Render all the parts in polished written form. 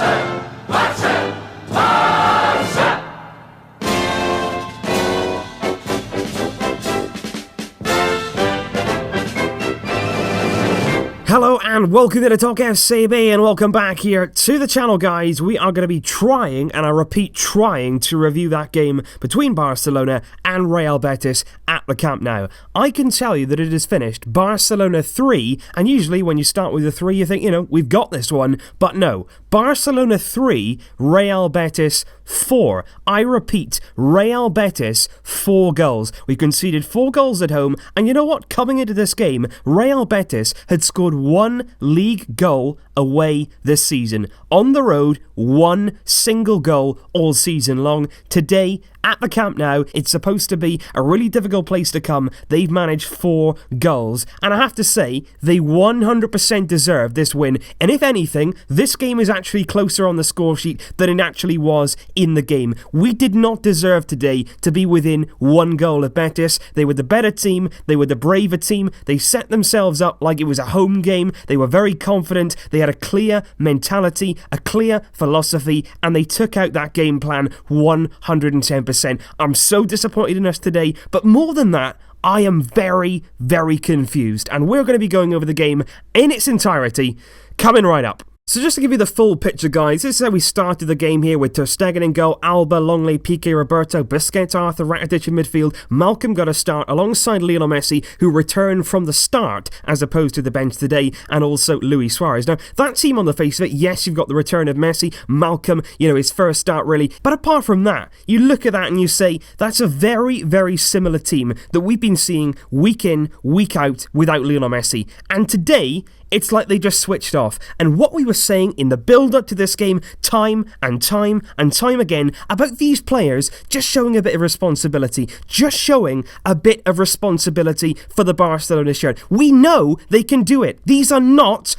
Hello and welcome to the Talk FCB and welcome back here to the channel, guys. We are going to be trying, and I repeat trying, to review that game between Barcelona and Real Betis at the Camp Nou. I can tell you that it is finished Barcelona 3, and usually when you start with a 3 you think, we've got this one, but no. Barcelona 3, Real Betis 4. I repeat, Real Betis 4 goals. We conceded 4 goals at home, and you know what? Coming into this game, Real Betis had scored 1 league goal away this season. On the road, 1 single goal all season long. Today, at the Camp Nou, it's supposed to be a really difficult place to come. They've managed 4 goals, and I have to say, they 100% deserve this win. And if anything, this game is actually closer on the score sheet than it actually was in the game. We did not deserve today to be within 1 goal of Betis. They were the better team, they were the braver team, they set themselves up like it was a home game, they were very confident, they had a clear mentality, a clear philosophy, and they took out that game plan 110%. I'm so disappointed in us today, but more than that, I am very, very confused, and we're going to be going over the game in its entirety, coming right up. So just to give you the full picture, guys, this is how we started the game here with Ter Stegen in goal, Alba, Longley, Piqué, Roberto, Busquets, Arthur, Rakitic in midfield. Malcolm got a start alongside Lionel Messi, who returned from the start as opposed to the bench today, and also Luis Suarez. Now, that team on the face of it, yes, you've got the return of Messi, Malcolm, his first start really, but apart from that, you look at that and you say, that's a very, very similar team that we've been seeing week in, week out without Lionel Messi. And today, it's like they just switched off. And what we were saying in the build-up to this game, time and time and time again, about these players just showing a bit of responsibility, just showing a bit of responsibility for the Barcelona shirt. We know they can do it. These are not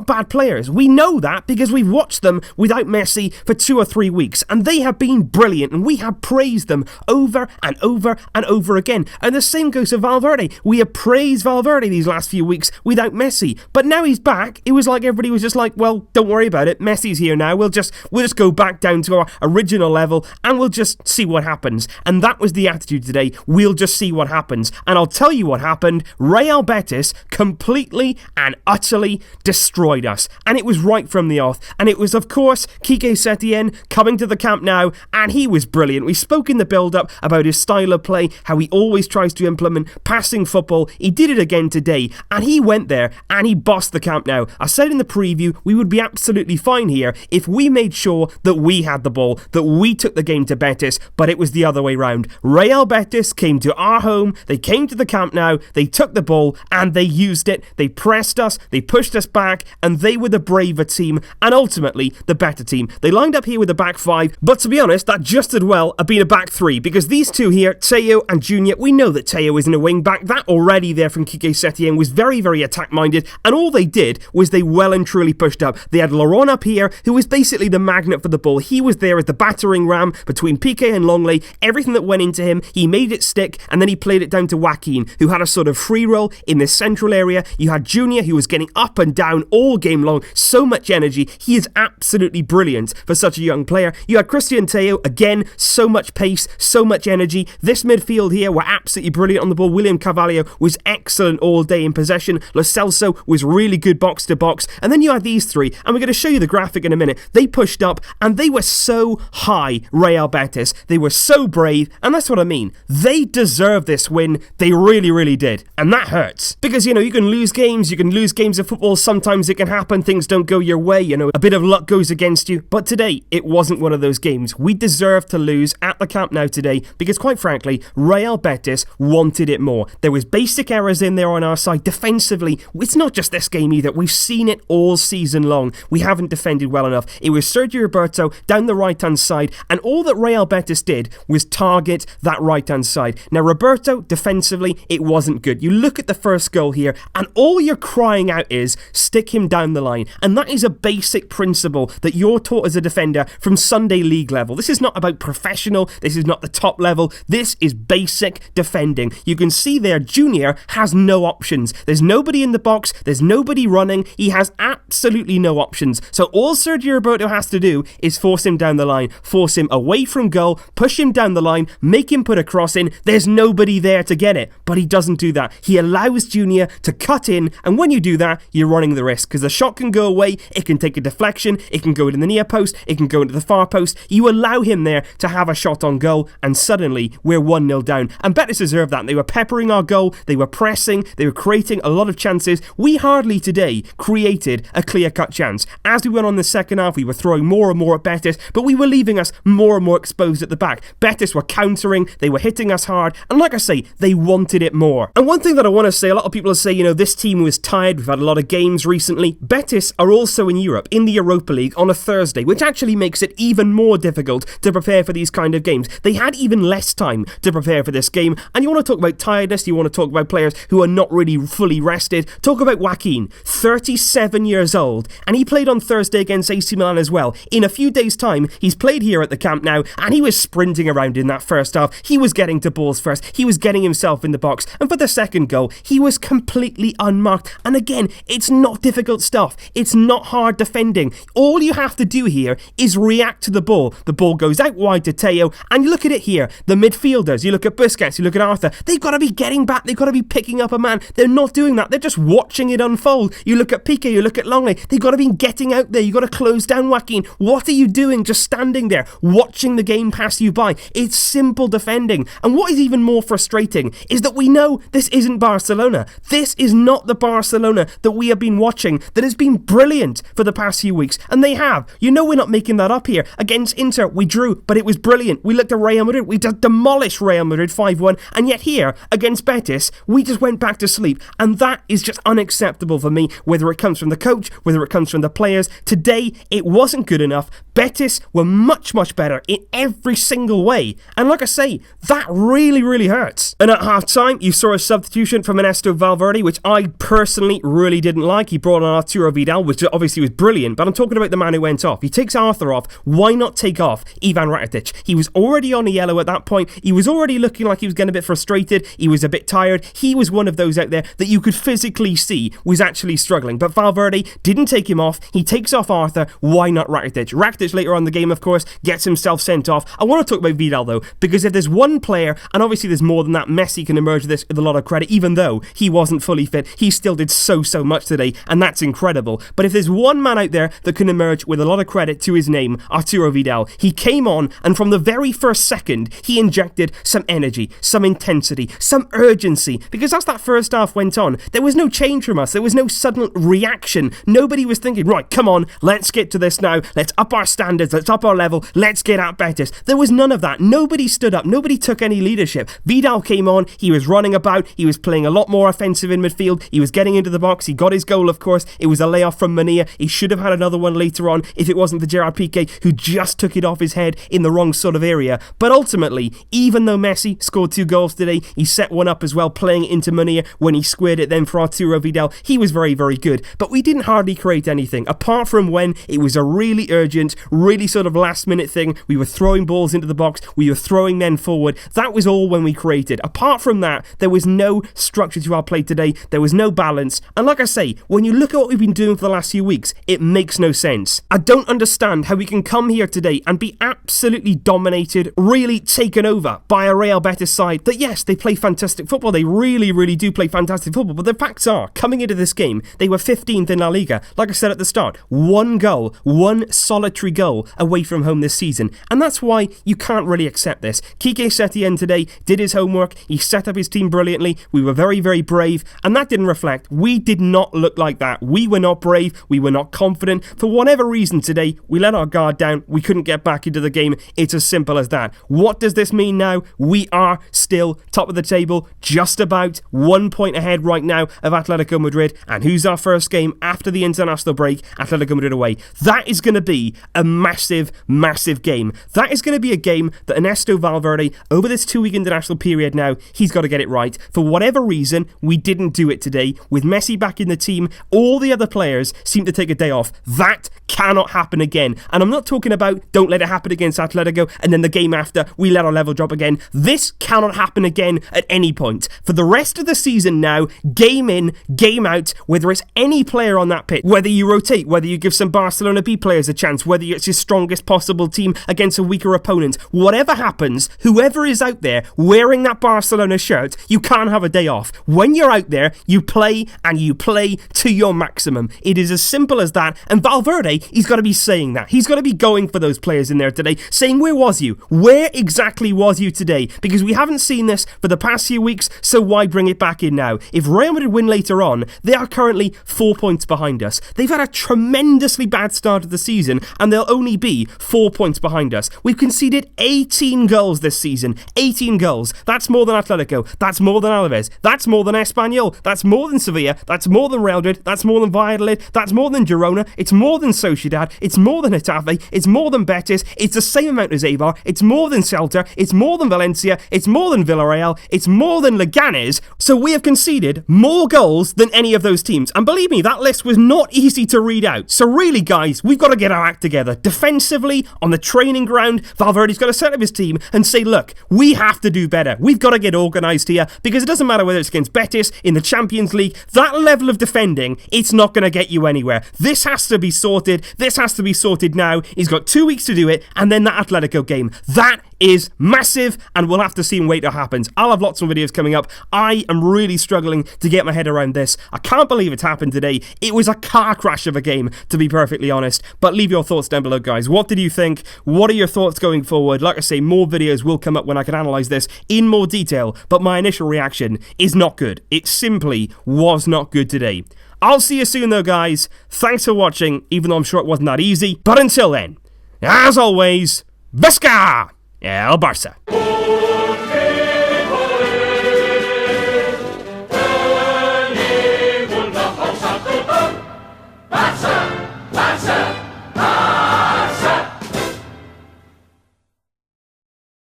bad players. We know that because we've watched them without Messi for 2 or 3 weeks, and they have been brilliant, and we have praised them over and over and over again. And the same goes to Valverde. We have praised Valverde these last few weeks without Messi. But now he's back, it was like everybody was just like, well, don't worry about it, Messi's here now, we'll just go back down to our original level and we'll just see what happens. And that was the attitude today, we'll just see what happens. And I'll tell you what happened, Real Betis completely and utterly destroyed us. And it was right from the off. And it was, of course, Quique Setien coming to the Camp Nou, and he was brilliant. We spoke in the build-up about his style of play, how he always tries to implement passing football. He did it again today, and he went there and he bossed the Camp Nou. I said in the preview we would be absolutely fine here if we made sure that we had the ball, that we took the game to Betis, but it was the other way round. Real Betis came to our home, they came to the Camp Nou, they took the ball and they used it, they pressed us, they pushed us back, and they were the braver team and ultimately the better team. They lined up here with a back 5, but to be honest, that just as well have been a back 3, because these two here, Teo and Junior, we know that Teo isn't a wing back. That already there from Quique Setien was very, very attack minded, and all they did was they well and truly pushed up. They had Laurent up here, who was basically the magnet for the ball. He was there as the battering ram between Piqué and Longley. Everything that went into him, he made it stick, and then he played it down to Joaquin, who had a sort of free roll in this central area. You had Junior, who was getting up and down all game long, so much energy. He is absolutely brilliant for such a young player. You had Christian Teo, again, so much pace, so much energy. This midfield here were absolutely brilliant on the ball. William Carvalho was excellent all day in possession. Lo Celso was really good box to box. And then you had these three, and we're going to show you the graphic in a minute. They pushed up, and they were so high, Real Betis. They were so brave, and that's what I mean. They deserve this win. They really, really did. And that hurts. Because, you can lose games of football. Sometimes it can happen. Things don't go your way. A bit of luck goes against you. But today, it wasn't one of those games. We deserved to lose at the Camp Nou today because, quite frankly, Real Betis wanted it more. There was basic errors in there on our side. Defensively, it's not just this game either. We've seen it all season long. We haven't defended well enough. It was Sergio Roberto down the right-hand side, and all that Real Betis did was target that right-hand side. Now, Roberto, defensively, it wasn't good. You look at the first goal here, and all you're crying out is, stick him down the line. And that is a basic principle that you're taught as a defender from Sunday League level. This is not about professional. This is not the top level. This is basic defending. You can see there, Junior has no options. There's nobody in the box. There's There's nobody running. He has absolutely no options. So all Sergio Roberto has to do is force him down the line, force him away from goal, push him down the line, make him put a cross in. There's nobody there to get it, but he doesn't do that. He allows Junior to cut in, and when you do that, you're running the risk, because the shot can go away, it can take a deflection, it can go into the near post, it can go into the far post. You allow him there to have a shot on goal, and suddenly we're 1-0 down. And Betis deserved that. They were peppering our goal, they were pressing, they were creating a lot of chances. We hardly today created a clear-cut chance. As we went on the second half, we were throwing more and more at Betis, but we were leaving us more and more exposed at the back. Betis were countering, they were hitting us hard, and like I say, they wanted it more. And one thing that I want to say, a lot of people say, this team was tired, we've had a lot of games recently. Betis are also in Europe, in the Europa League on a Thursday, which actually makes it even more difficult to prepare for these kind of games. They had even less time to prepare for this game, and you want to talk about tiredness, you want to talk about players who are not really fully rested. Talk about Joaquin, 37 years old, and he played on Thursday against AC Milan as well. In a few days' time, he's played here at the Camp Nou, and he was sprinting around in that first half. He was getting to balls first, he was getting himself in the box, and for the second goal, he was completely unmarked. And again, it's not difficult stuff. It's not hard defending. All you have to do here is react to the ball. The ball goes out wide to Teo, and you look at it here, the midfielders, you look at Busquets, you look at Arthur, they've got to be getting back, they've got to be picking up a man. They're not doing that, they're just watching it unfold. You look at Piqué, you look at Longley, they've got to be getting out there, you've got to close down Joaquin. What are you doing just standing there, watching the game pass you by? It's simple defending. And what is even more frustrating is that we know this isn't Barcelona. This is not the Barcelona that we have been watching, that has been brilliant for the past few weeks, and they have. We're not making that up here. Against Inter, we drew, but it was brilliant. We looked at Real Madrid, we demolished Real Madrid 5-1, and yet here, against Betis, we just went back to sleep, and that is just unacceptable for me, whether it comes from the coach, whether it comes from the players. Today, it wasn't good enough. Betis were much, much better in every single way, and like I say, that really, really hurts. And at half-time, you saw a substitution from Ernesto Valverde, which I personally really didn't like. He brought on Arturo Vidal, which obviously was brilliant, but I'm talking about the man who went off. He takes Arthur off. Why not take off Ivan Rakitic? He was already on a yellow at that point. He was already looking like he was getting a bit frustrated. He was a bit tired. He was one of those out there that you could physically see was actually struggling. But Valverde didn't take him off. He takes off Arthur. Why not Rakitic? Rakitic later on in the game, of course, gets himself sent off. I want to talk about Vidal, though, because if there's one player, and obviously there's more than that, Messi can emerge with this with a lot of credit, even though he wasn't fully fit. He still did so much today, and that's incredible. But if there's one man out there that can emerge with a lot of credit to his name, Arturo Vidal. He came on, and from the very first second, he injected some energy, some intensity, some urgency, because as that first half went on, there was no change from us. There was no sudden reaction. Nobody was thinking, right, come on, let's get to this now. Let's up our standards. Let's up our level. Let's get at Betis. There was none of that. Nobody stood up. Nobody took any leadership. Vidal came on. He was running about. He was playing a lot more offensive in midfield. He was getting into the box. He got his goal, of course. It was a layoff from Mania. He should have had another one later on if it wasn't for Gerard Piqué, who just took it off his head in the wrong sort of area. But ultimately, even though Messi scored 2 goals today, he set one up as well, playing it into Mania when he squared it then for Arturo Vidal. He was very, very good. But we didn't hardly create anything, apart from when it was a really urgent, really sort of last minute thing. We were throwing balls into the box. We were throwing men forward. That was all when we created. Apart from that, there was no structure to our play today. There was no balance. And like I say, when you look at what we've been doing for the last few weeks, it makes no sense. I don't understand how we can come here today and be absolutely dominated, really taken over by a Real Betis side that, yes, they play fantastic football. They really, really do play fantastic football. But the facts are, coming into this game, they were 15th in La Liga. Like I said at the start, 1 goal, 1 solitary goal away from home this season. And that's why you can't really accept this. Quique Setien today did his homework. He set up his team brilliantly. We were very, very brave. And that didn't reflect. We did not look like that. We were not brave. We were not confident. For whatever reason today, we let our guard down. We couldn't get back into the game. It's as simple as that. What does this mean now? We are still top of the table, just about 1 point ahead right now of Atletico Madrid. And who's our first game after the international break? Atletico Madrid away. That is going to be a massive, massive game. That is going to be a game that Ernesto Valverde, over this 2-week international period now, he's got to get it right. For whatever reason, we didn't do it today. With Messi back in the team, all the other players seem to take a day off. That cannot happen again. And I'm not talking about don't let it happen against Atletico and then the game after we let our level drop again. This cannot happen again at any point. For the rest of the season now, game in, game out, whether it's any player on that pitch, whether you rotate, whether you give some Barcelona B players a chance, whether it's your strongest possible team against a weaker opponent, whatever happens, whoever is out there wearing that Barcelona shirt, you can't have a day off. When you're out there, you play and you play to your maximum. It is as simple as that. And Valverde, he's got to be saying that. He's got to be going for those players in there today, saying, where was you? Where exactly was you today? Because we haven't seen this for the past few weeks, so why bring it back in now? If Real Madrid win later on, they are currently 4 points behind us. They've had a tremendously bad start of the season, and they'll only be 4 points behind us. We've conceded 18 goals this season. 18 goals. That's more than Atletico. That's more than Alaves. That's more than Espanyol. That's more than Sevilla. That's more than Real Madrid. That's more than Valladolid. That's more than Girona. It's more than Sociedad. It's more than Getafe. It's more than Betis. It's the same amount as Eibar. It's more than Celta. It's more than Valencia. It's more than Villarreal. It's more than Leganes. So we have conceded more goals than any of those teams. And believe me, that list was not easy to read out. So really, guys, we've got to get our act together. Defensively, on the training ground, Valverde's got to set up his team and say, look, we have to do better. We've got to get organised here, because it doesn't matter whether it's against Betis, in the Champions League, that level of defending, it's not going to get you anywhere. This has to be sorted. This has to be sorted now. He's got 2 weeks to do it, and then that Atletico game. That is massive, and we'll have to see and wait till it happens. I'll have lots of videos coming up. I am really struggling to get my head around this. I can't believe it's happened today. It was a car crash of a game, to be perfectly honest. But leave your thoughts down below, guys. What did you think? What are your thoughts going forward? Like I say, more videos will come up when I can analyse this in more detail, but my initial reaction is not good. It simply was not good today. I'll see you soon though, guys. Thanks for watching, even though I'm sure it wasn't that easy. But until then, as always, Visca el Barça!